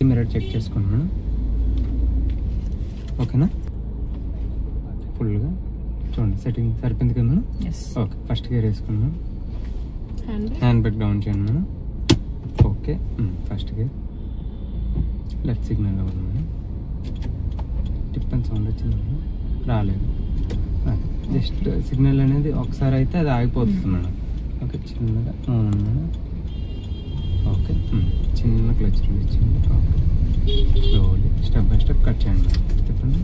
Mirror check చేసుకోండి madam. ఓకేనా? ఫుల్గా చూడండి, సెట్టింగ్ సరిపోయింది కదా మేడం. ఓకే, ఫస్ట్ గేర్ వేసుకోండి మేడం. హ్యాండ్ బ్రేక్ డౌన్ చేయండి madam. Okay, first gear left signal అవ్వదు మేడం. టిప్ అండ్ సౌండ్ వచ్చింది మేడం, రాలేదు. జస్ట్ సిగ్నల్ అనేది ఒకసారి అయితే అది ఆగిపోతుంది మేడం. ఓకే, చిన్నగా మేడం. ఓకే, చిన్న క్లచ్ రిలీజ్ చేయండి. Okay, slowly step by step cut చేయండి మేడం. చెప్పండి,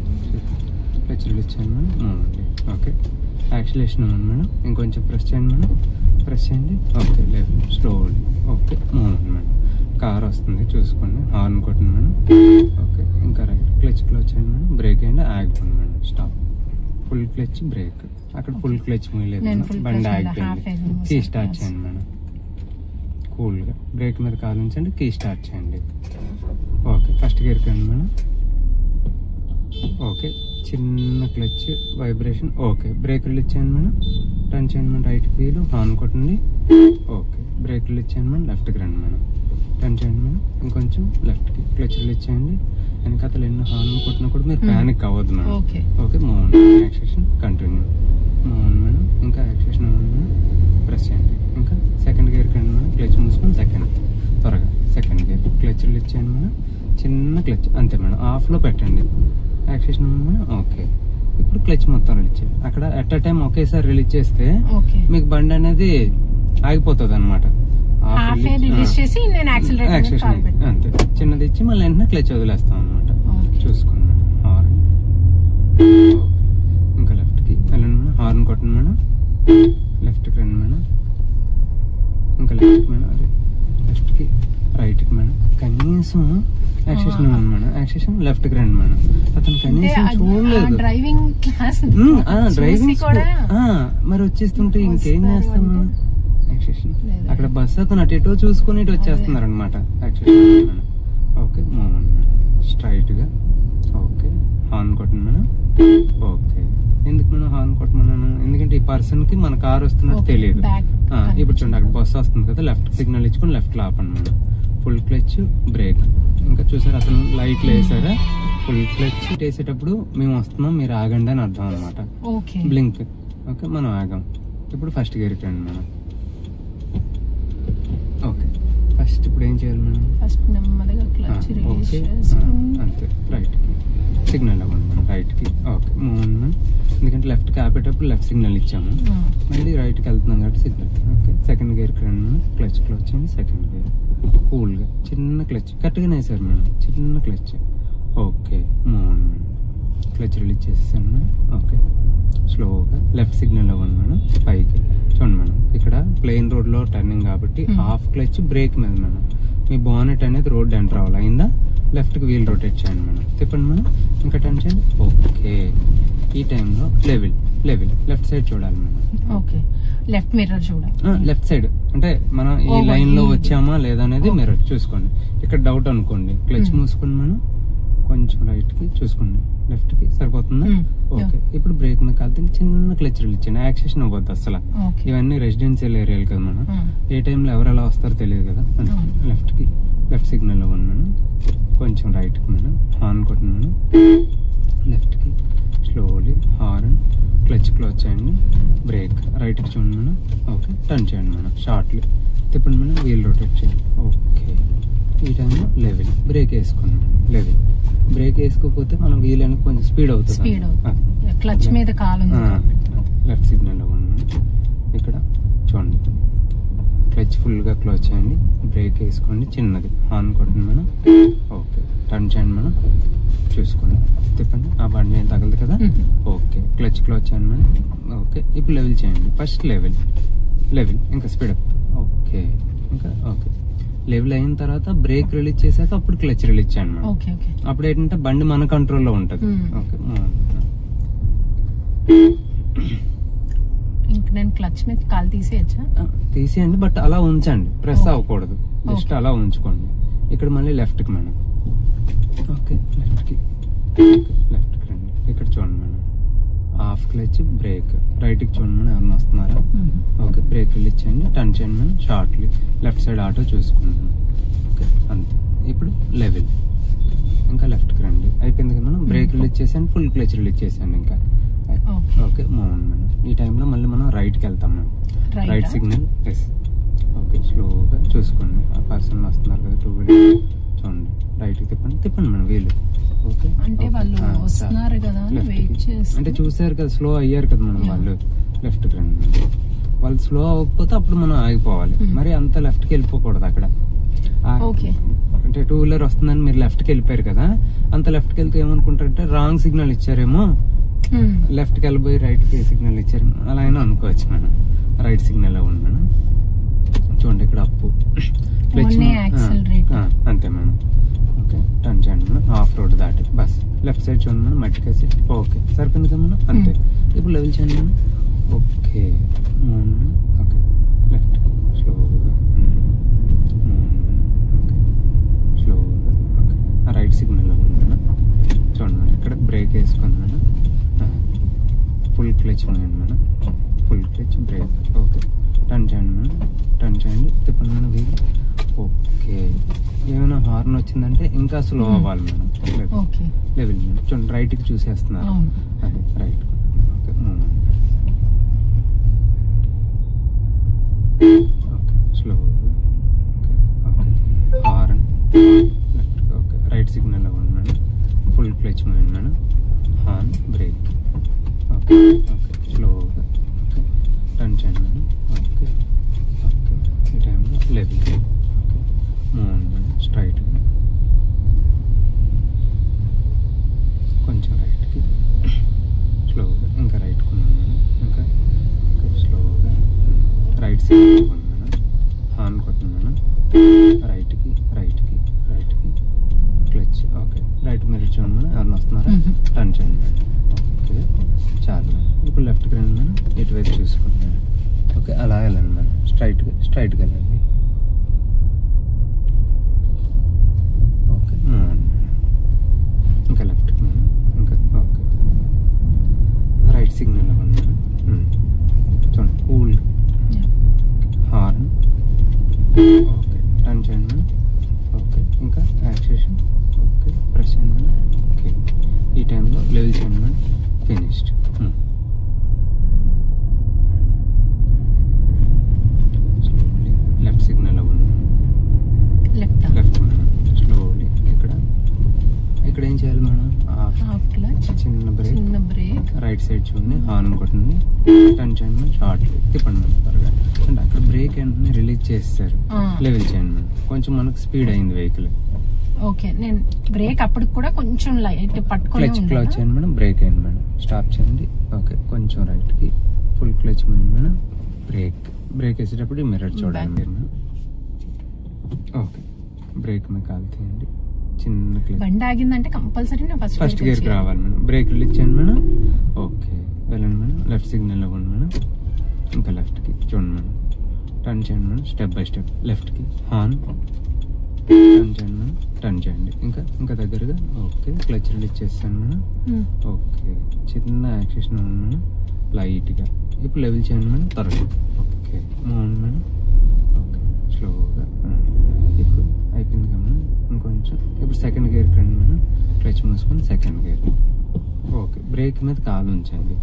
క్లచ్ రిలీజ్ చేయండి మేడం. మూవ్ండి. ఓకే, యాక్సిలేషన్ ఉంది మేడం. ఇంకొంచెం ప్రెస్ చేయండి మేడం. ప్రెస్ చేయండి. ఓకే, లేదు, స్లోలీ. ఓకే, మూవ్ండి మేడం. కార్ వస్తుంది చూసుకోండి. హార్న్ కొట్టండి మేడం. ఓకే, ఇంకా రైట్ క్లచ్ క్లోజ్ చేయండి మేడం. బ్రేక్ అయ్యండి, ఆగిపోండి madam. Stop. Full clutch brake. అక్కడ ఫుల్ క్లచ్ మూయలేదు మేడం, బండి ఆగిపోయింది. కీ స్టార్ట్ చేయండి మేడం. కూల్గా బ్రేక్ మీద కాలు ఉంచండి, కీ స్టార్ట్ చేయండి. ఓకే, ఫస్ట్ గేర్ కండి మేడం. ఓకే, చిన్న clutch vibration. Okay, brake release చేయండి మేడం. టర్న్ చేయండి మేడం. రైట్ వీల్ హార్న్ కొట్టండి. ఓకే, బ్రేక్ రిలీజ్ చేయండి మేడం. లెఫ్ట్కి రండి మేడం. టర్న్ చేయండి మేడం. ఇంకొంచెం లెఫ్ట్కి క్లచ్ రిలీజ్ చేయండి. వెనకాతలు ఎన్ని హార్న్ కొట్టినా కూడా మీరు ప్యానిక్ అవ్వద్దు madam. Okay, move accession continue. Move madam. ఇంకా యాక్సేషన్ మేడం. ప్రెస్ చేయండి. ఇంకా సెకండ్ గేర్ కండి మేడం. క్లచ్ మూసుకొని సెకండ్ త్వరగా సెకండ్ గేర్ క్లచ్ రిలీజ్ చేయండి మేడం. చిన్న క్లచ్ అంతే మేడం. ఆఫ్లో పెట్టండి. Accession madam. ఓకే, ఇప్పుడు క్లచ్ మొత్తం రిలీజ్ చేయండి. అక్కడ ఎట్ అ టైం ఒకేసారి రిలీజ్ చేస్తే మీకు బండి అనేది ఆగిపోతుంది అనమాట. అంతే, చిన్నది ఇచ్చి మళ్ళీ వెంటనే క్లచ్ వదిలేస్తాం అనమాట. చూసుకోండి మేడం. హార్న్. ఓకే, ఇంకా లెఫ్ట్కి వెళ్ళండి మేడం. హార్న్ కొట్టండి మేడం. లెఫ్ట్కి రండి మేడం. ఇంకా లెఫ్ట్కి మేడం. అదే లెఫ్ట్కి రైట్కి మేడం. కనీసం యాక్సేషన్ ఉంది మేడం. యాక్సేషన్ లెఫ్ట్కి రండి మేడం. అతను కనీసం చూడలేదు. డ్రైవింగ్ మరి వచ్చేస్తుంటే ఇంకేం చేస్తాం మేడం. యాక్సేషన్ అక్కడ బస్ అతను అటు ఎటో చూసుకుని ఇటు వచ్చేస్తున్నారు అనమాట. Accession madam. Okay, movement madam. Straight గా. ఓకే, హార్న్ కొట్టండి మేడం. ఓకే, ఎందుకు మనం హార్న్ కొట్టమన్నాను? ఎందుకంటే ఈ పర్సన్ కి మన కార్ వస్తున్నట్టు తెలియదు. ఇప్పుడు చూడండి, అక్కడ బస్సు వస్తుంది కదా, లెఫ్ట్ సిగ్నల్ ఇచ్చుకుని లెఫ్ట్ లో ఆపండి మేడం. Full clutch break. ఇంకా చూసారు అతను లైట్లు వేసారా? ఫుల్ క్లచ్ వేసేటప్పుడు మేము వస్తున్నాం, మీరు ఆగండి అని అర్థం అనమాట. బ్లింక్. ఓకే, మనం ఆగాం. ఇప్పుడు ఫస్ట్ గేర్కి రండి మేడం. ఓకే, ఫస్ట్ ఇప్పుడు ఏం చేయాలి మేడం? ఓకే, అంతే. రైట్ కి సిగ్నల్ అవ్వండి మేడం. రైట్ కి. Okay, move madam. ఎందుకంటే లెఫ్ట్ కి ఆపేటప్పుడు లెఫ్ట్ సిగ్నల్ ఇచ్చాము, మళ్ళీ రైట్ కి వెళ్తున్నాం కాబట్టి సిగ్నల్. ఓకే, సెకండ్ గేర్ కి రండి మేడం. క్లచ్ క్లోజ్ చేయండి. సెకండ్ గేర్ కూల్గా చిన్న క్లచ్ కరెక్ట్గానే వేసారు మేడం. చిన్న clutch. Okay, move madam. Clutch release చేసేసాను మేడం. ఓకే, స్లోగా లెఫ్ట్ సిగ్నల్ అవ్వండి మేడం. పైకి చూడండి మేడం. ఇక్కడ ప్లెయిన్ రోడ్ లో టర్నింగ్ కాబట్టి హాఫ్ క్లచ్ బ్రేక్ మీద మేడం. మీ బానెట్ అనేది రోడ్ ఎంటర్ అవ్వాలి. అయిందా? లెఫ్ట్ కి వీల్ రొటేట్ చేయండి మేడం. తిప్పండి మేడం. ఇంకా టర్న్ చేయండి. ఓకే, ఈ టైంలో లెవెల్ లెఫ్ట్ సైడ్ చూడాలి మేడం. ఓకే, లెఫ్ట్ మిర్రర్ చూడాలి. లెఫ్ట్ సైడ్ అంటే మనం ఈ లైన్ లో వచ్చామా లేదా అనేది మిర్రర్ చూసుకోండి. ఇక్కడ డౌట్ అనుకోండి, క్లచ్ మూసుకోండి మేడం. కొంచెం రైట్ కి చూసుకోండి. లెఫ్ట్ కి సరిపోతుందా? ఓకే, ఇప్పుడు బ్రేక్ మీద కాదు చిన్న క్లచ్ రిలీజ్ చేయండి. యాక్సేషన్ అవ్వద్దు అసలు. ఇవన్నీ రెసిడెన్షియల్ ఏరియాలు కదా మేడం. ఏ టైంలో ఎవరు ఎలా వస్తారో తెలియదు కదా. లెఫ్ట్ కి లెఫ్ట్ సిగ్నల్ అవ్వండి మేడం. కొంచెం రైట్ కి మేడం. హార్న్ కొట్టండి మేడం. లెఫ్ట్ కి స్లోలీ హార్న్. క్లచ్ క్లోజ్ చేయండి. బ్రేక్. రైట్ కి చూడండి మేడం. ఓకే, టర్న్ చేయండి మేడం. షార్ట్లీ తిప్పండి మేడం. వీల్ రొటేట్ చేయండి. ఓకే, ఈ టైంలో లెవెల్ బ్రేక్ వేసుకోండి మేడం. లెవెల్ బ్రేక్ వేసుకోకపోతే మనం వీల్ అనేది కొంచెం స్పీడ్ అవుతుంది. క్లచ్ మీద కాలు లెఫ్ట్ సిగ్నల్ అవ్వండి. ఇక్కడ చూడండి, క్లచ్ ఫుల్ గా క్లోజ్ చేయండి. బ్రేక్ వేసుకోండి. చిన్నది హార్న్ కొట్టండి మేడం. ఓకే, టర్న్ చేయండి మేడం. చూసుకోండి. తిప్పండి. ఆ బండి ఏం తగలదు కదా. ఓకే, క్లచ్ క్లోజ్ చేయండి మేడం. ఓకే, ఇప్పుడు లెవెల్ చేయండి. ఫస్ట్ లెవెల్ ఇంకా స్పీడ్ అప్. ఓకే, ఇంకా ఓకే, లెవెల్ అయిన తర్వాత బ్రేక్ రిలీజ్ చేశాక అప్పుడు క్లచ్ రిలీజ్ చేయండి మేడం. అప్పుడు ఏంటంటే బండి మన కంట్రోల్లో ఉంటది. ఓకే, నేను క్లచ్ మీద కాలు తీసేయండి, బట్ అలా ఉంచండి, ప్రెస్ అవ్వకూడదు. జస్ట్ అలా ఉంచుకోండి. ఇక్కడ మళ్ళీ లెఫ్ట్ కి మేడం. ఓకే, లెఫ్ట్ కి రండి. ఇక్కడ చూడండి madam. Half clutch brake. Right కి చూడండి మేడం. ఎవరైనా వస్తున్నారా? ఓకే, బ్రేక్ రిలీజ్ చేయండి. టర్న్ చేయండి madam. Shortly left side auto చూసుకుంటున్నాం. ఓకే, అంతే. ఇప్పుడు లెవెల్, ఇంకా లెఫ్ట్కి రండి. అయిపోయింది కదా మేడం. బ్రేక్ రిలీజ్ చేసాను, ఫుల్ క్లచ్ రిలీజ్ చేశాను. ఇంకా ఓకే మూవ్ అవ్వండి మేడం. ఈ టైంలో మళ్ళీ మనం రైట్కి వెళ్తాం madam. Right signal yes. Okay స్లోగా చూసుకోండి. ఆ పర్సన్ వస్తున్నారు కదా 2 వీలర్, చూడండి రైట్కి తిప్పండి మేడం వీలు. ఓకే అంటే వాళ్ళు వస్తున్నారు కదా అంటే చూసారు కదా, స్లో అయ్యారు కదా మనం. వాళ్ళు లెఫ్ట్కి రండి మేడం. వాళ్ళు స్లో అవ్వకపోతే అప్పుడు మనం ఆగిపోవాలి. మరి అంత లెఫ్ట్కి వెళ్ళిపోకూడదు అక్కడ. అంటే 2 వీలర్ వస్తుందని మీరు లెఫ్ట్కి వెళ్ళిపోయారు కదా, అంత లెఫ్ట్కి వెళ్తే ఏమనుకుంటారంటే రాంగ్ సిగ్నల్ ఇచ్చారేమో, లెఫ్ట్కి వెళ్ళిపోయి రైట్కి సిగ్నల్ ఇచ్చారు అలా అయినా అనుకోవచ్చు మనం. రైట్ సిగ్నల్ అవ్వండి మేడం. చూడండి ఇక్కడ అప్పు అంతే మేడం. ఓకే టర్న్ చేయండి మేడం. ఆఫ్ రోడ్ దాటి బస్ లెఫ్ట్ సైడ్ చూడండి మేడం, మట్టికేసి ఓకే సరిపోయింది కదా మేడం. అంతే. ఇప్పుడు లెవెల్ చేయండి మేడం. ఓకే ఓకే లెఫ్ట్ స్లోగా ఓకే స్లోగా ఓకే రైట్ సిగ్నల్ ఉంది మేడం. చూడండి మేడం ఇక్కడ బ్రేక్ వేసుకుంది మేడం. ఫుల్ క్లచ్ ఉన్నాయండి madam. Full clutch break. Okay turn చేయండి మేడం. టర్న్ చేయండి, తిప్పండి మేడం వీలు. ఓకే ఏమైనా హార్న్ వచ్చిందంటే ఇంకా స్లో అవ్వాలి మేడం. Level madam. చూడండి రైట్కి చూసేస్తున్నారు. అదే రైట్. ఓకే ఓకే స్లోగా okay okay horn left. Okay right signal అవ్వండి madam. Full clutch moment madam. Horn brake. Okay okay స్లోగా ఓకే టర్న్ చేయండి మేడం. ఓకే ఓకే ఈ టైంలో లెవెల్. ఓకే మూవ్ మేడం స్ట్రైట్గా కొంచెం రైట్కి స్లోగా ఇంకా రైట్కి ఉన్నాను మేడం. ఇంకా ఓకే స్లోగా రైట్ సైడ్ ఇవ్వండి మేడం. హార్న్ కొట్టండి మేడం. రైట్కి రైట్కి రైట్కి క్లచ్. ఓకే రైట్ మీరు చూడండి మేడం. ఎవరిని వస్తున్నారా టర్న్ చేయండి మేడం. ఓకే చాలు మేడం. ఇప్పుడు లెఫ్ట్కి రండి మేడం. ఇటువైపు చూసుకోండి మేడం. ఓకే అలా వెళ్ళండి మేడం. స్ట్రైట్గా వెళ్ళండి. ఓకే ఇంకా లెఫ్ట్కి మేడం. ఇంకా ఓకే రైట్ సిగ్నల్ ఇవ్వండి మేడం. చూడండి కూల్ హార్న్. ఓకే టర్న్ చేయండి మేడం. ఓకే ఇంకా యాక్సేషన్. ఓకే ప్రెస్ చేయండి మేడం. ఓకే ఈ టైంలో లెవెల్ చేయండి madam. Finished. Slowly left signal అవ్వండి లెఫ్ట్ మేడం. స్లోలీ ఇక్కడ ఏం చేయాలి మేడం? చిన్న బ్రేక్ రైట్ సైడ్ చూడండి. హార్న్ కొట్టండి. టర్న్ చేయండి మేడం. షార్ట్ తిప్పండి మేడం త్వరగా. అంటే అక్కడ బ్రేక్ వెంటనే రిలీజ్ చేస్తారు. లెవెల్ చేయండి మేడం. కొంచెం మనకు స్పీడ్ అయింది వెహికల్. ఓకే నేను బ్రేక్ అప్పటికి కూడా కొంచెం లైట్ పట్టుకొని క్లచ్ చేయండి మేడం. బ్రేక్ అయింది మేడం. స్టాప్ చేయండి. ఓకే కొంచెం రైట్కి full clutch moment madam. Brake వేసేటప్పుడు మిర్రర్ చూడండి మేడం. ఓకే బ్రేక్ మీద కాల్ తీయండి. చిన్న క్లచ్. బండి ఆగిందంటే కంపల్సరీ ఫస్ట్ గేర్కి రావాలి మేడం. బ్రేక్ రిలీజ్ చేయండి మేడం. ఓకే వెళ్ళండి మేడం. లెఫ్ట్ సిగ్నల్ ఇవ్వండి మేడం. ఇంకా లెఫ్ట్కి చూడండి మేడం. టర్న్ చేయండి మేడం. స్టెప్ బై స్టెప్ లెఫ్ట్కి హార్న్ టర్న్ చేయండి మేడం. టర్న్ చేయండి ఇంకా దగ్గరగా. ఓకే క్లచ్ రిలీజ్ చేస్తాను మేడం. ఓకే చిన్న యాక్సేషన్ ఉంది మేడం. లైట్గా ఇప్పుడు లెవెల్ చేయండి మేడం. త్వరగా ఓకే మూవ్ మేడం. ఓకే స్లోగా ఇప్పుడు అయిపోయింది కదా మేడం. ఇంకొంచెం ఇప్పుడు సెకండ్ గేర్కి రండి మేడం. క్లచ్ మూసుకొని సెకండ్ గేర్. ఓకే బ్రేక్ మీద కాలు ఉంచండి,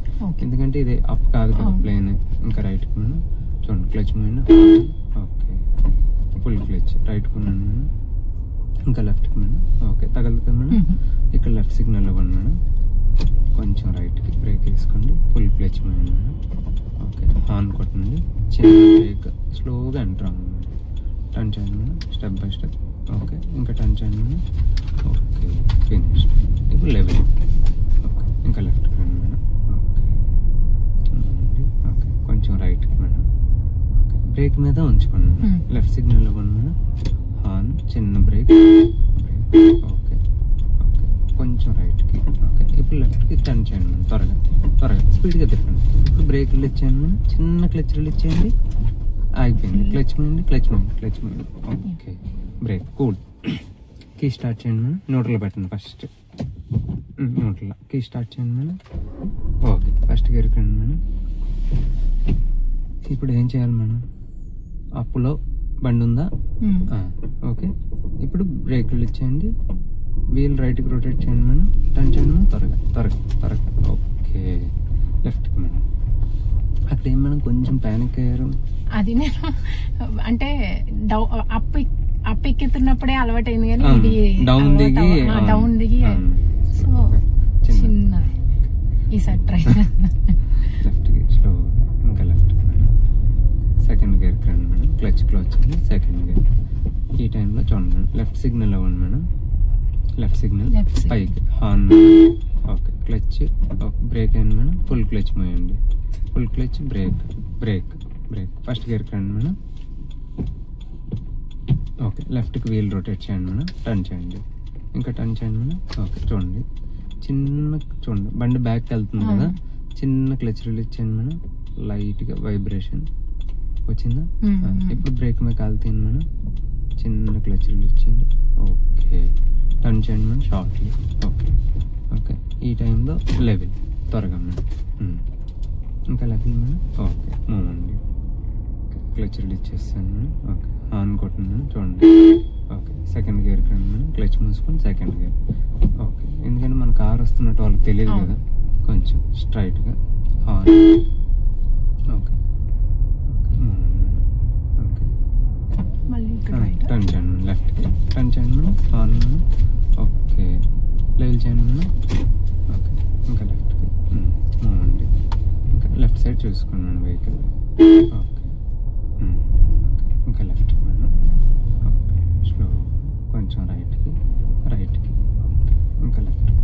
ఎందుకంటే ఇది అప్ కాదు కదా ప్లేన్. ఇంకా రైట్కి మేడం. చూడండి clutch move. Okay full clutch రైట్కి ఉన్నాను మేడం. ఇంకా లెఫ్ట్కి మేడం. ఓకే తగలదు కదా మేడం. ఇక్కడ లెఫ్ట్ సిగ్నల్ ఇవ్వండి మేడం. కొంచెం రైట్కి బ్రేక్ వేసుకోండి. Full clutch move madam. Okay horn కొట్టండి. చిన్న బ్రేక్ స్లోగా ఎంటర్ అవ్వండి మేడం. టర్న్ చేయండి madam. Step by step. Okay ఇంకా టర్న్ చేయండి మేడం. Okay finish. ఇప్పుడు లెవెల్. ఓకే ఇంకా లెఫ్ట్కి రండి మేడం. ఓకే ఓకే కొంచెం రైట్కి మేడం. ఓకే బ్రేక్ మీద ఉంచుకోండి మేడం. లెఫ్ట్ సిగ్నల్ ఇవ్వండి మేడం. హార్న్ చిన్న బ్రేక్. ఓకే ఓకే కొంచెం రైట్కి. ఓకే ఇప్పుడు లెఫ్ట్కి టర్న్ చేయండి మేడం. త్వరగా స్పీడ్గా తిప్పండి. ఇప్పుడు బ్రేక్ రిలీజ్ చేయండి మేడం. చిన్న క్లచ్ రిలీజ్ చేయండి. ఆగిపోయింది. క్లచ్ మూయండి. Okay brake cool. Key start చేయండి మేడం. న్యూట్రల్ పెట్టండి ఫస్ట్. న్యూట్రల్ కీ స్టార్ట్ చేయండి మేడం. ఓకే ఫస్ట్ గేర్కి రండి మేడం. ఇప్పుడు ఏం చేయాలి మేడం? అప్పులో బండి ఉందా? ఓకే. ఇప్పుడు బ్రేక్ రిలీజ్ చేయండి, వీల్ రైట్కి రొటేట్ చేయండి మేడం, టర్న్ చేయండి మేడం, త్వరగా. ఓకే, లెఫ్ట్కి మేడం. అక్కడ ఏం మేడం కొంచెం ప్యానిక్ అయ్యారు? అది నేను అంటే అప్ ఎక్కుతున్నప్పుడే అలవాటు అయింది, కానీ ఇది డౌన్ దిగి సో చిన్న ఈసారి ట్రై లెఫ్ట్కి స్లోగా, ఇంకా లెఫ్ట్ మేడం. సెకండ్ గేర్కి రండి మేడం, క్లచ్ వచ్చింది సెకండ్ గేర్. ఈ టైంలో చూడండి మేడం, లెఫ్ట్ సిగ్నల్ ఇవ్వండి మేడం, లెఫ్ట్ సిగ్నల్ పైకి horn madam. Okay, clutch brake అయింది మేడం, ఫుల్ క్లచ్ మోయండి, ఫుల్ క్లచ్ బ్రేక్. ఫస్ట్ గేర్కి రండి మేడం. ఓకే, లెఫ్ట్కి వీల్ రొటేట్ చేయండి మేడం, టర్న్ చేయండి, ఇంకా టర్న్ చేయండి మేడం. ఓకే, చూడండి చూడండి బండి బ్యాక్కి వెళ్తుంది కదా, చిన్న క్లచ్ రిలీజ్ చేయండి మేడం, లైట్గా వైబ్రేషన్ వచ్చిందా? ఇప్పుడు బ్రేక్ మీద కాలుతుంది మేడం, చిన్న క్లచ్ రిలీజ్ చేయండి. ఓకే, టర్న్ చేయండి మేడం షార్ట్లీ. ఓకే, ఈ టైంలో లెవెల్ త్వరగా మేడం, ఇంకా లెవెల్ మేడం. ఓకే, మూవ్ అండి, క్లచ్ రిలీజ్ చేస్తాను మేడం. ఓకే, ఆన్ కొట్టండి మేడం, చూడండి. ఓకే, సెకండ్ గేర్ కండి మేడం, క్లచ్ మూసుకొని సెకండ్ గేర్. ఓకే, ఎందుకంటే మన కార్ వస్తున్నట్టు వాళ్ళకి తెలియదు కదా, కొంచెం స్ట్రైట్గా ఆన్. ఓకే, టర్న్ చేయండి మేడం, లెఫ్ట్కి టర్న్ చేయండి madam, on madam. Okay, level చేయండి మేడం. ఓకే, ఇంకా లెఫ్ట్కి మూవ్ అండి, ఇంకా లెఫ్ట్ సైడ్ చూసుకోండి మేడం వెహికల్. ఓకే, ఇంకా లెఫ్ట్కి మేడం. ఓకే, స్లో కొంచెం రైట్కి. ఓకే, ఇంకా లెఫ్ట్కి.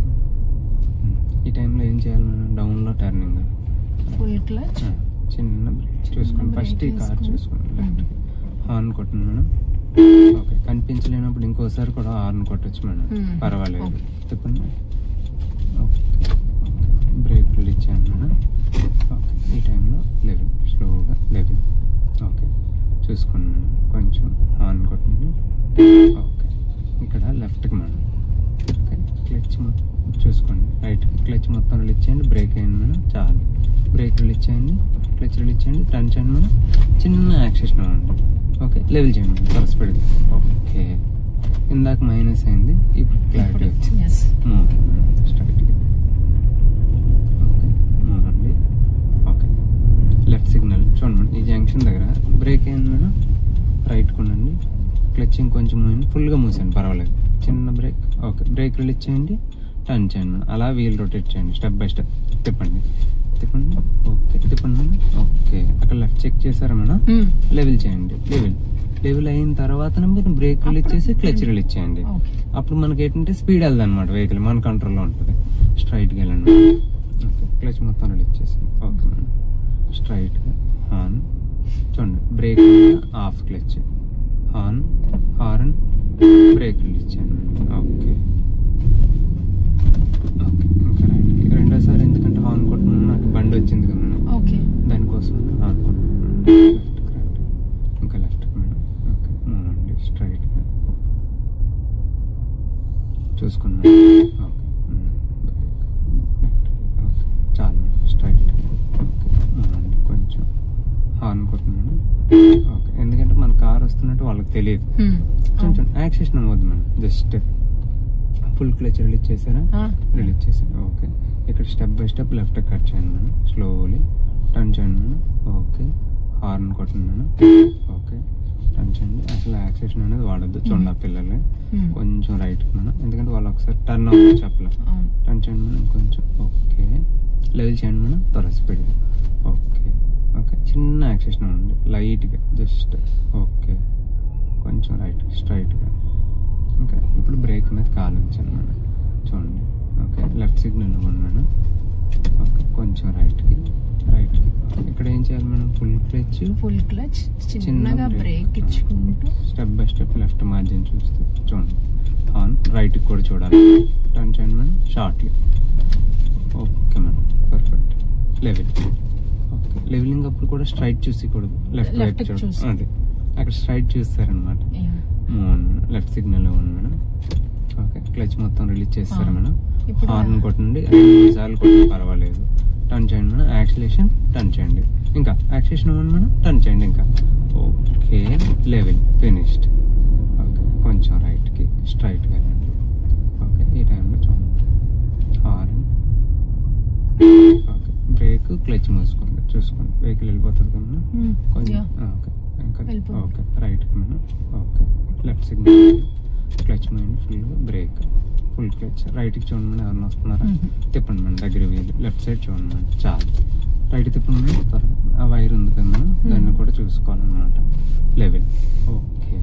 ఈ టైంలో ఏం చేయాలి మేడం? డౌన్లో టర్నింగ్, ఫుల్ క్లచ్, చిన్న బ్రేక్ చూసుకోండి, ఫస్ట్ ఈ కార్ చూసుకోండి, లెఫ్ట్కి హార్న్ కొట్టండి మేడం. ఓకే, కనిపించలేనప్పుడు ఇంకోసారి కూడా హార్న్ కొట్టచ్చు మేడం, పర్వాలేదు, తిప్పండి. ఓకే, బ్రేక్ రిలీజ్ చేయండి మేడం. ఓకే, ఈ టైంలో లెవెల్, స్లోగా లెవెల్. ఓకే, చూసుకోండి మేడం, కొంచెం హార్న్ కొట్టండి. ఓకే, ఇక్కడ లెఫ్ట్కి మేడం. ఓకే, క్లచ్ చూసుకోండి, రైట్కి క్లచ్ మొత్తం రిలీజ్ చేయండి, బ్రేక్ అయ్యండి మేడం, చాలు. బ్రేక్ రిలీజ్ చేయండి, క్లచ్ రిలీజ్ చేయండి, టర్న్ చేయండి మేడం, చిన్న యాక్సెషన్ అవ్వండి. ఓకే, లెవెల్ చేయండి మేడం, త్వర స్పీడ్. ఓకే, ఇందాక మైనస్ అయింది, ఇప్పుడు క్లారిటీ వచ్చింది. స్ట్రైట్గా. ఓకే, మూవ్ అండి. ఓకే, లెఫ్ట్ సిగ్నల్ చూడండి మేడం, ఈ జంక్షన్ దగ్గర బ్రేక్ అయింది మేడం, రైట్కి ఉండండి, క్లచ్ ఇంకొంచెం మూవ్, ఫుల్గా మూసేయండి, పర్వాలేదు, చిన్న బ్రేక్. ఓకే, బ్రేక్ రిలీజ్ చేయండి, టర్న్ చేయండి మేడం, అలా వీల్ రొటేట్ చేయండి, స్టెప్ బై స్టెప్ తిప్పండి. ఓకే, తిప్పండి మేడం. ఓకే, అక్కడ లెఫ్ట్ చెక్ చేశారా మేడం? లెవెల్ చేయండి, లెవెల్ అయిన తర్వాత మీరు బ్రేక్ రిలీజ్ చేసి క్లచ్ రిలీజ్ చేయండి. అప్పుడు మనకి ఏంటంటే స్పీడ్ వెళ్దాం అనమాట, వెహికల్ మన కంట్రోల్లో ఉంటుంది. స్ట్రైట్గా వెళ్ళండి. ఓకే, క్లచ్ మొత్తం రిలీజ్ చేసాను. ఓకే మేడం, స్ట్రైట్గా హార్న్ చూడండి, break of clutch, horn break release చేయండి. ఓకే, ఇంకా రైట్కి. రెండోసారి ఎందుకంటే హార్న్ కొట్టమని నాకు బండి వచ్చింది కదా మేడం, దానికోసం హార్న్ కొట్టమన్నాను. లెఫ్ట్కి రండి, ఇంకా లెఫ్ట్కి మేడం. ఓకే, మూవ్ అండి, స్ట్రైట్గా చూసుకున్నాను. ఓకే, ఓకే, చాలు మేడం, స్ట్రైట్. ఓకే, మూవ్ అండి, కొంచెం హార్న్ కొట్టమన్నాను. ఓకే, ఎందుకంటే మన కార్ వస్తున్నట్టు వాళ్ళకి తెలియదు, కొంచెం యాక్సెషన్ అవ్వద్దు madam, just full clutch release చేశారా? రిలీజ్ చేశాను. ఓకే, ఇక్కడ step by step left cut చేయండి మేడం, స్లోలీ టర్న్ చేయండి మేడం. ఓకే, హార్న్ కొట్టండి మేడం. ఓకే, టర్న్ చేయండి, అసలు యాక్సెషన్ అనేది వాడద్దు, చూడండి ఆ పిల్లలే కొంచెం రైట్ మేడం, ఎందుకంటే వాళ్ళు ఒకసారి టర్న్ అవ్వచ్చు చెప్పలేదు. టర్న్ చేయండి మేడం కొంచెం. ఓకే, లెవెల్ చేయండి మేడం, త్వర స్పీడ్. ఓకే, చిన్న యాక్సెషన్ ఉండండి, లైట్గా జస్ట్. ఓకే, కొంచెం రైట్ స్ట్రైట్గా. ఓకే, ఇప్పుడు బ్రేక్ మీద కాలు ఉంచాను మేడం, చూడండి. ఓకే, లెఫ్ట్ సిగ్నల్ ఇవ్వండి మేడం. ఓకే, కొంచెం రైట్కి. ఇక్కడ ఏం చేయాలి మేడం? ఫుల్ క్లచ్ చిన్నగా బ్రేక్ ఇచ్చుకుంటూ step by step left margin చూస్తూ చూడండి. ఆన్ రైట్కి కూడా చూడాలి. టర్న్ చేయండి madam, shortly. Okay madam, perfect. Level. Okay, levelling అప్పుడు కూడా స్ట్రైట్ చూసుకోకూడదు, లెఫ్ట్ రైట్ చూడాలి. అదే అక్కడ స్ట్రైట్ చూస్తారనమాట. లెఫ్ట్ సిగ్నల్ ఇవ్వండి మేడం. ఓకే, క్లచ్ మొత్తం రిలీజ్ చేస్తారు మేడం. హార్న్ కొట్టండి, 2 సార్లు కొట్టండి, పర్వాలేదు. టర్న్ చేయండి మేడం, యాక్సిలేషన్ టర్న్ చేయండి, ఇంకా యాక్సిలేషన్ ఇవ్వండి మేడం, టర్న్ చేయండి ఇంకా. Okay, okay level finished. Okay కొంచెం రైట్కి స్ట్రైట్గా వెళ్ళండి. ఓకే ఈ టైంలో చూడండి హార్న్. ఓకే బ్రేక్ క్లచ్ మూసుకోండి, చూసుకోండి వెహికల్ వెళ్ళిపోతుంది కదా కొంచెం. ఓకే ఇంకా ఓకే రైట్కి మనం. Okay left signal clutch mind ఫుల్గా బ్రేక్ ఫుల్ క్లచ్. రైట్కి చూడండి మనం ఎవరైనా వస్తున్నారా తిప్పండి మనం దగ్గర వీలు. లెఫ్ట్ సైడ్ చూడండి మనం చాలు. రైట్ తిప్పండి త్వరగా. ఆ వైర్ ఉంది కదా మనం దాన్ని కూడా చూసుకోవాలన్నమాట. లెవెల్ ఓకే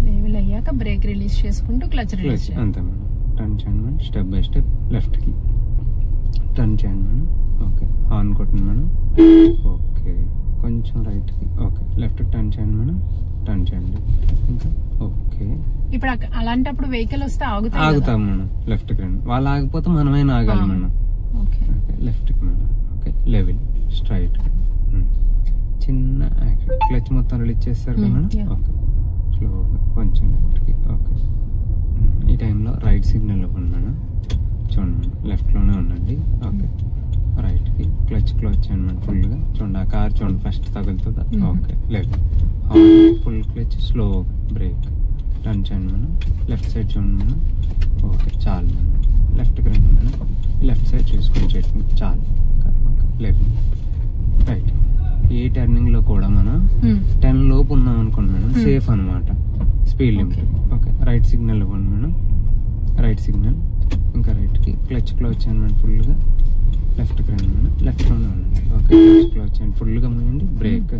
లెవెల్ అయ్యాక బ్రేక్ రిలీజ్ చేసుకుంటూ క్లచ్ రిలీజ్ అంతే మేడం. టర్న్ చేయండి మేడం స్టెప్ బై స్టెప్ లెఫ్ట్కి టర్న్ చేయండి మేడం. ఓకే హార్న్ కొట్టండి మేడం. ఓకే కొంచెం రైట్కి. ఓకే లెఫ్ట్కి టర్న్ చేయండి మేడం. టర్న్ చేయండి ఇంకా. ఓకే ఇప్పుడు అలాంటప్పుడు వెహికల్ వస్తే ఆగుతాం మేడం. లెఫ్ట్కి రండి. వాళ్ళు ఆగిపోతే మనమైనా ఆగాలి మేడం. ఓకే లెఫ్ట్కి మేడం. ఓకే లెవెల్ స్ట్రైట్ చిన్న యాక్షన్. క్లచ్ మొత్తం రిలీజ్ చేస్తారు కదా మేడం. ఓకే స్లోగా కొంచెం లెఫ్ట్కి. ఓకే ఈ టైంలో రైట్ సిగ్నల్ ఇవ్వండి మేడం. చూడండి మేడం లెఫ్ట్లోనే ఉండండి. ఓకే రైట్కి క్లచ్ క్లోజ్ చేయండి మేడం ఫుల్గా. చూడండి ఆ కార్ చూడండి ఫస్ట్ తగులుతుందా. ఓకే లెవెల్ ఫుల్ క్లచ్ స్లోగా బ్రేక్ టర్న్ చేయండి మేడం. లెఫ్ట్ సైడ్ చూడండి మేడం. ఓకే చాలు మేడం. లెఫ్ట్కి రండి మేడం. లెఫ్ట్ సైడ్ చూసుకొని చెట్టు చాలు. Okay left right. ఏ టర్నింగ్లో కూడా మనం 10 లోపు ఉన్నాం అనుకోండి మేడం సేఫ్ అనమాట. Speed limit. Okay right signal ఇవ్వండి మేడం. రైట్ సిగ్నల్ ఇంకా రైట్కి క్లచ్ క్లోజ్ చేయండి మేడం ఫుల్గా. లెఫ్ట్కి రండి మేడం. లెఫ్ట్లోనే ఉండండి. ఓకే క్లచ్ క్లోజ్ చేయండి ఫుల్గా మూయండి. బ్రేక్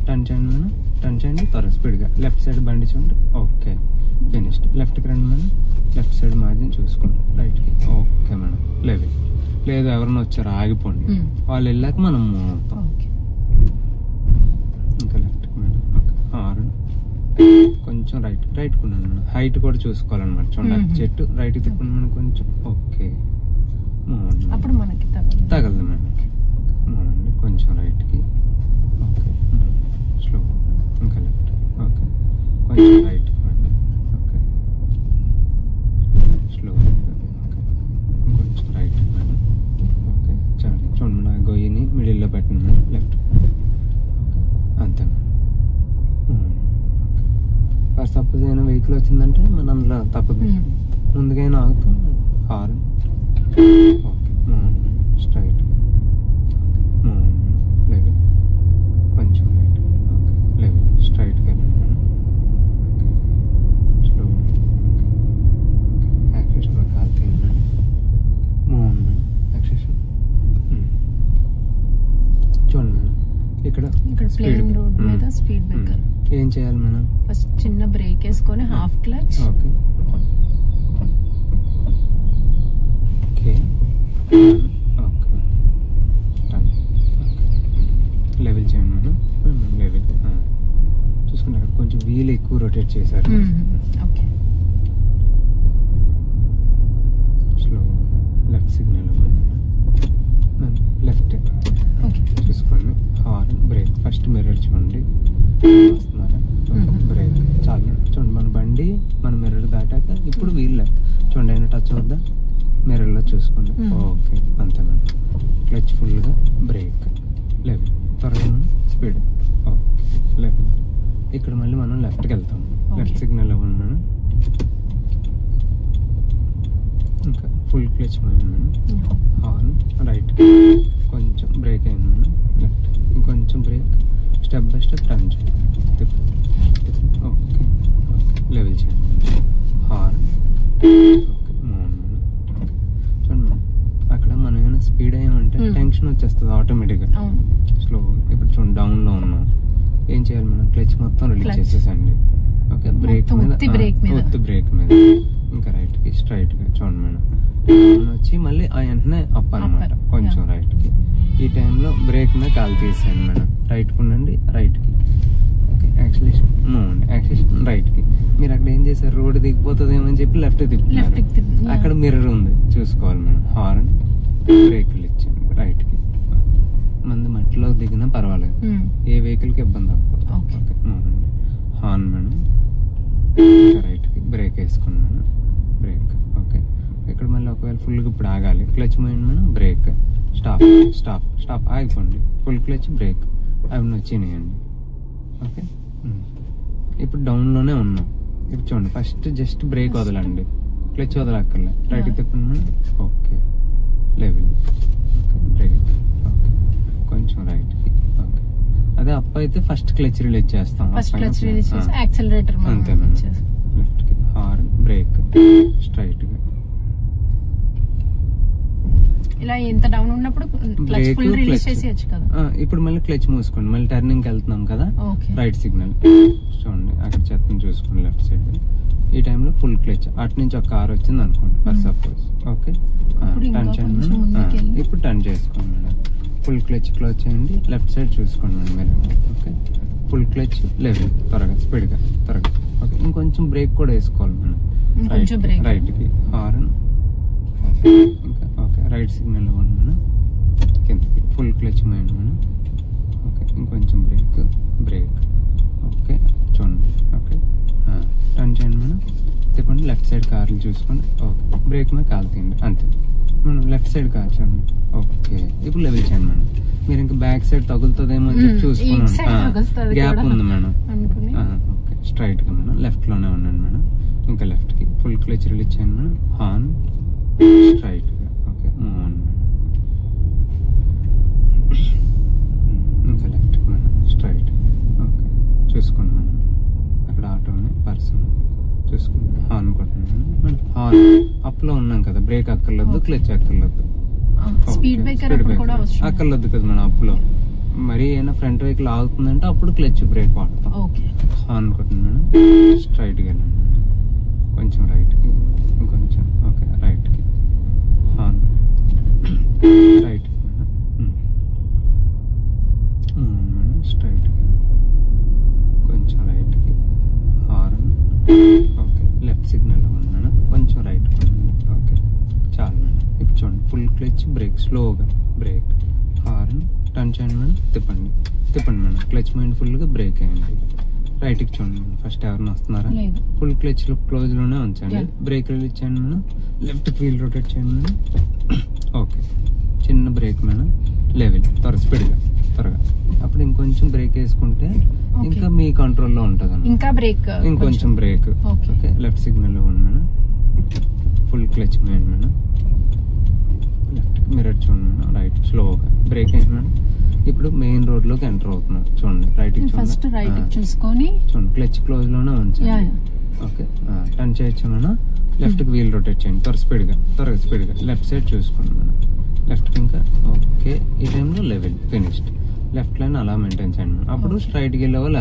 టర్న్ చేయండి మేడం. టర్న్ చేయండి త్వరగా స్పీడ్గా. లెఫ్ట్ సైడ్ బండి చూడండి. Okay finished. లెఫ్ట్కి రండి మేడం. లెఫ్ట్ సైడ్ మార్జిన్ చూసుకోండి. రైట్కి. Okay madam level. లేదు ఎవరైనా వచ్చారో ఆగిపోండి. వాళ్ళు వెళ్ళాక మనం మూవ్ అవుతాం. ఇంకా లెఫ్ట్కి మేడం. ఓకే హార్న్ కొంచెం రైట్ ఉన్నాను మేడం. హైట్ కూడా చూసుకోవాలన్నమాట. చూడండి చెట్టు రైట్ తిప్పండి మేడం కొంచెం. ఓకే అప్పుడు మనకి తగలదు మేడం. కొంచెం రైట్కి. ఓకే స్లో ఇంకా లెఫ్ట్. ఓకే కొంచెం రైట్కి మేడం. Okay slow. ఓకే కొంచెం రైట్ మేడం. ఓకే చాలు. చూడండి మేడం గొయ్యిని మిడిల్లో పెట్టండి మేడం. లెఫ్ట్. ఓకే అంతే మేడం. ఫస్ట్ సపోజ్ ఏమైనా వెహికల్ వచ్చిందంటే మన అందులో తప్పదు. ముందుకైనా ఆగుతాం. Horn. Okay straight. Okay level కొంచెం రైట్. ఓకే లెవెల్ స్ట్రైట్కి వెళ్ళండి madam. Okay slow. Okay acceleration కాల్ తీయండి మేడం. Move madam. యాక్సిలేషన్ చూడండి మేడం. ఇక్కడ ప్లేన్ రోడ్ మీద స్పీడ్ బ్రేకర్. ఏం చేయాలి మేడం? ఫస్ట్ చిన్న బ్రేక్ వేసుకొని half clutch. Okay okay okay level చేయండి మేడం. లెవెల్ చూసుకుంటే అక్కడ కొంచెం వీల్ ఎక్కువ రొటేట్ చేశారు. ఓకే స్లో లెఫ్ట్ సిగ్నల్ ఇవ్వండి మేడం. లెఫ్ట్ చూసుకోండి. హార్న్ బ్రేక్ ఫస్ట్ మిర్రర్ చూడండి వస్తున్నారా. బ్రేక్ చాలు మేడం. చూడండి మన బండి మన మిర్రర్ దాటాక ఇప్పుడు వీల్ లెఫ్ట్ చూడండి. అయినా టచ్ అవుద్దా మిర్రర్లో చూసుకోండి. ఓకే అంతే మేడం. క్లచ్ ఫుల్గా బ్రేక్ లెవెల్ త్వరగా మనం స్పీడ్. Okay level. ఇక్కడ మళ్ళీ మనం లెఫ్ట్కి వెళ్తాం. లెఫ్ట్ సిగ్నల్ ఇవ్వండి మేడం. ఇంకా full clutch mind madam. Horn right కొంచెం బ్రేక్ అయింది మేడం. లెఫ్ట్ ఇంకొంచెం break step by step turn చేయండి. ఓకే ఓకే లెవెల్ చేయండి. Horn okay move madam. చూడండి మేడం అక్కడ మనం ఏమైనా స్పీడ్ అయ్యామంటే టెన్షన్ వచ్చేస్తుంది ఆటోమేటిక్గా. స్లో ఇప్పుడు చూడండి డౌన్లో ఉన్నాం. ఏం చేయాలి మేడం? క్లచ్ మొత్తం రిలీజ్ చేసేసండి. ఓకే బ్రేక్ మీద ఒత్తి బ్రేక్ మీద ఇంకా రైట్కి స్ట్రైట్గా చూడండి మేడం. వచ్చి మళ్ళీ ఆ వెంటనే అప్ అనమాట కొంచెం రైట్కి. ఈ టైంలో బ్రేక్ మీద కాలు తీసాను మేడం. రైట్కి ఉండండి రైట్కి. ఓకే యాక్సిలేషన్ మూవ్ యాక్సిలేషన్ రైట్కి. మీరు అక్కడ ఏం చేశారు? రోడ్డు దిగిపోతుంది ఏమని చెప్పి లెఫ్ట్ తిప్పుతున్నారు. అక్కడ మిర్రర్ ఉంది చూసుకోవాలి మేడం. హార్న్ బ్రేక్లు ఇచ్చండి రైట్కి. మంది మట్టిలో దిగినా పర్వాలేదు, ఏ వెహికల్కి ఇబ్బంది అవ్వకూడదు. Okay move horn madam. ఇంకా రైట్కి బ్రేక్ వేసుకోండి మేడం. Break okay. ఇక్కడ మళ్ళీ ఒకవేళ ఫుల్గా ఇప్పుడు ఆగాలి. Clutch mind madam. Brake stop stop stop ఆగిపోండి. ఫుల్ క్లచ్ బ్రేక్ అవి వచ్చినాయండి. ఓకే ఇప్పుడు డౌన్ లోనే ఉన్నాం. ఇప్పుడు చూడండి ఫస్ట్ జస్ట్ బ్రేక్ వదలండి, క్లచ్ వదలక్కర్లే. రైట్ తిప్పండి. Okay level. బ్రేక్. ఓకే కొంచెం రైట్ కి. ఓకే అదే అప్ అయితే ఫస్ట్ క్లచ్ రిలీజ్ చేస్తాం. యాక్సిలరేటర్ అంతే మేడం. లెఫ్ట్ కి హార్న్ బ్రేక్ స్ట్రైట్ గా. ఇలా ఎంత డౌన్ ఉన్నప్పుడు క్లచ్ ఫుల్ రిలీజ్ చేసేయొచ్చు కదా. ఇప్పుడు మళ్ళీ క్లచ్ మూసుకోండి. మళ్ళీ టర్నింగ్ కి వెళ్తున్నాం కదా, రైట్ సిగ్నల్ చూడండి అక్కడ చెత్తను చూసుకోండి లెఫ్ట్ సైడ్. ఈ టైంలో ఫుల్ క్లచ్. అటు నుంచి ఒక కార్ వచ్చింది అనుకోండి ఫర్ సపోజ్. ఓకే టర్న్ చేయండి. ఇప్పుడు టర్న్ చేసుకోండి మేడం. ఫుల్ క్లచ్ క్లోజ్ చేయండి. లెఫ్ట్ సైడ్ చూసుకోండి మేడం మీరు. ఓకే ఫుల్ క్లచ్ లెవెల్ త్వరగా స్పీడ్ గా త్వరగా. ఓకే ఇంకొంచెం బ్రేక్ కూడా వేసుకోవాలి మేడం. రైట్ కి హార్న్. ఇంకా ఓకే రైట్ సిగ్నల్ ఇవ్వండి మేడం. కిందకి full clutch mind madam. Okay ఇంకొంచెం బ్రేక్. ఓకే చూడండి. ఓకే టర్న్ చేయండి మేడం. తిప్పండి. లెఫ్ట్ సైడ్ కార్లు చూసుకోండి. ఓకే బ్రేక్ మీద కాలు తీయండి అంతే మేడం. లెఫ్ట్ సైడ్ కార్ చూడండి. ఓకే ఇప్పుడు లెవెల్ చేయండి మేడం. మీరు ఇంకా బ్యాక్ సైడ్ తగులుతుందేమో అని చెప్పి చూసుకోండి. గ్యాప్ ఉంది మేడం. ఓకే స్ట్రైట్ గా మేడం. లెఫ్ట్ లోనే ఉండండి మేడం. ఇంకా లెఫ్ట్ కి ఫుల్ క్లచ్ రిలీజ్ చేయండి మేడం. హార్న్ స్ట్రైట్ గా. Okay move on madam. ఇంకా లెఫ్ట్ కి మేడం స్ట్రైట్. ఓకే చూసుకోండి మేడం. అక్కడ ఆటోని పర్సన్ చూసుకోండి. హార్న్ కొట్టండి మేడం. హార్న్ అప్ లో ఉన్నాం కదా, బ్రేక్ అక్కర్లేదు, క్లచ్ అక్కర్లేదు, స్పీడ్ బ్రేకర్ అక్కర్లేదు కదా మనం అప్ లో. మరి ఏమైనా ఫ్రంట్ వెహికల్ ఆగుతుందంటే అప్పుడు క్లచ్ బ్రేక్ వాడతాం. హార్న్ కొట్టండి మేడం. స్ట్రైట్ గా వెళ్ళండి మేడం. కొంచెం రైట్ కి ఇంకొంచెం. ఓకే రైట్ కి హార్న్ రైట్ కి మేడం. మేడం స్ట్రైట్ కి కొంచెం రైట్ కి హార్న్. ఓకే లెఫ్ట్ సిగ్నల్ ఇవ్వండి మేడం. కొంచెం రైట్ కొనండి. ఓకే చాలు మేడం. ఇప్పుడు చూడండి ఫుల్ క్లచ్ బ్రేక్ స్లోగా బ్రేక్ హార్న్. టర్న్ చేయండి మేడం. తిప్పండి మేడం. క్లచ్ మైండ్ ఫుల్ గా బ్రేక్ అయ్యండి. రైట్ కి చూడండి మేడం. ఫస్ట్ ఎవరైనా వస్తున్నారా? ఫుల్ క్లచ్ క్లోజ్ లోనే ఉంచండి. బ్రేక్ రిలీజ్ చేయండి మేడం. లెఫ్ట్ వీల్ రొటేట్ చేయండి మేడం. ఓకే చిన్న బ్రేక్ మేడం. లెవెల్ స్పీడ్ గా త్వరగా. అప్పుడు ఇంకొంచెం బ్రేక్ వేసుకుంటే ఇంకా మీ కంట్రోల్లో ఉంటది. ఇంకొంచెం బ్రేక్. ఓకే లెఫ్ట్ సిగ్నల్ ఇవ్వండి madam. Full clutch mind madam. Left mirror చూడండి మేడం. రైట్ స్లోగా బ్రేక్ అయింది మేడం. ఇప్పుడు మెయిన్ రోడ్ లోకి ఎంటర్ అవుతున్నాం. చూడండి రైట్ చూసుకొని చూడండి క్లచ్ క్లోజ్ లోనే ఉంచండి. ఓకే టర్న్ చేయొచ్చు మేడం. లెఫ్ట్ కి వీల్ రొటేట్ చేయండి. త్వరగా స్పీడ్ గా లెఫ్ట్ సైడ్ చూసుకోండి మేడం. లెఫ్ట్ కి ఇంకా. ఓకే ఈ టైంలో లెవెల్ ఫినిష్డ్. లెఫ్ట్ లైన్ అలా మెయింటైన్ చేయండి మేడం. అప్పుడు స్ట్రైట్ కి వెళ్ళే వాళ్ళు